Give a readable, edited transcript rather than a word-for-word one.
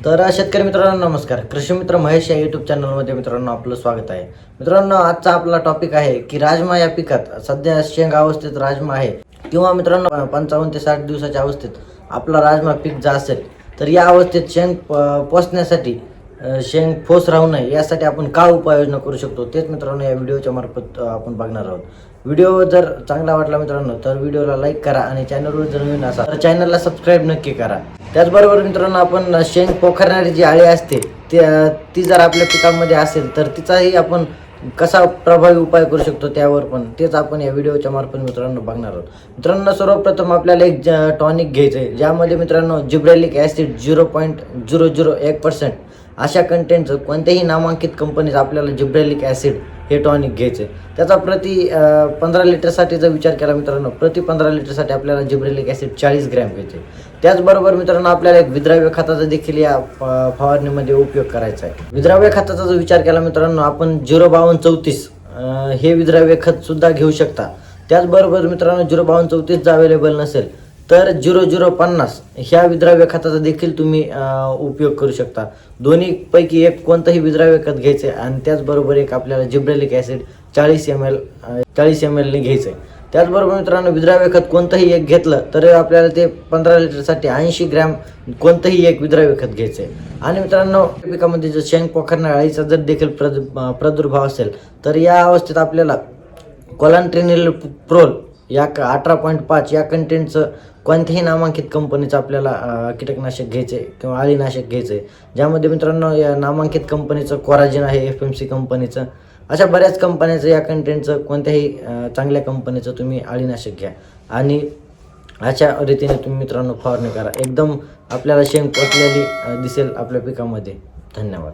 तर शेतकरी मित्रांनो नमस्कार. कृषी मित्र महेश या यूट्यूब चॅनलमध्ये मित्रांनो आपलं स्वागत आहे. मित्रांनो आजचा आपला टॉपिक आहे की राजमा या पिकात सध्या शेंग अवस्थेत राजमा आहे किंवा मित्रांनो 55 ते 60 दिवसाच्या अवस्थेत आपला राजमा पीक जा असेल तर या अवस्थेत शेंग पोसण्यासाठी शेंग फोस राहू नये यासाठी आपण काय उपाययोजना करू शकतो तेच मित्रांनो या व्हिडिओच्या मार्फत आपण बघणार आहोत. व्हिडिओ जर चांगला वाटला मित्रांनो तर व्हिडिओला लाईक करा आणि चॅनलवर जर नवीन असाल तर चॅनलला सबस्क्राईब नक्की करा. त्याचबरोबर मित्रांनो आपण शेंग पोखरणारी जी आळी असते ती जर आपल्या पिकामध्ये असेल तर तिचाही आपण कसा प्रभावी उपाय करू शकतो त्यावर पण तेच आपण या व्हिडिओच्या मार्फत मित्रांनो बघणार आहोत. मित्रांनो सर्वप्रथम आपल्याला एक टॉनिक घ्यायचं आहे ज्यामध्ये मित्रांनो जिब्रेलिक ॲसिड 0.001% अशा कंटेंटचं कोणत्याही नामांकित कंपनीचं आपल्याला जिब्रेलिक ॲसिड हे टॉनिक घ्यायचं आहे. त्याचा प्रति 15 लिटरसाठी जर विचार केला मित्रांनो प्रति 15 लिटरसाठी आपल्याला जिब्रेलिक ॲसिड 40 ग्रॅम घ्यायचे. त्याचबरोबर मित्रांनो आपल्याला एक विद्राव्य खताचा देखील या फवारणीमध्ये उपयोग करायचा आहे. विद्राव्य खताचा जर विचार केला मित्रांनो आपण 05234 हे विद्राव्य खत सुद्धा घेऊ शकता. त्याचबरोबर मित्रांनो 05234 जर अवेलेबल नसेल तर 0050 ह्या विद्राव्य खताचा देखील तुम्ही उपयोग करू शकता. दोन्हीपैकी एक कोणतंही विद्राव्य खत घ्यायचं आहे आणि त्याचबरोबर एक आपल्याला जिब्रेलिक ॲसिड 40 ml ने घ्यायचं आहे. त्याचबरोबर मित्रांनो विद्राव्य खत कोणतंही एक घेतलं तर आपल्याला ते 15 लिटरसाठी 80 ग्रॅम कोणतंही एक विद्राव्य खत घ्यायचं आहे. आणि मित्रांनो पिकामध्ये जर शेंग पोखरणाऱ्या अळीचा जर देखील प्रादुर्भाव असेल तर या अवस्थेत आपल्याला कोलांट्रिनिल प्रोल या 18.5 या कंटेंटचं कोणत्याही नामांकित कंपनीचं आपल्याला कीटकनाशक घ्यायचं आहे किंवा अळीनाशक घ्यायचं आहे. ज्यामध्ये मित्रांनो या नामांकित कंपनीचं कोराजिन आहे, FMC कंपनीचं, अशा बऱ्याच कंपन्याचं या कंटेंटचं कोणत्याही चांगल्या कंपनीचं तुम्ही अळीनाशक घ्या आणि अशा रीतीने तुम्ही मित्रांनो फवारणी करा. एकदम आपल्याला शेंग पोचलेली दिसेल आपल्या पिकामध्ये. धन्यवाद.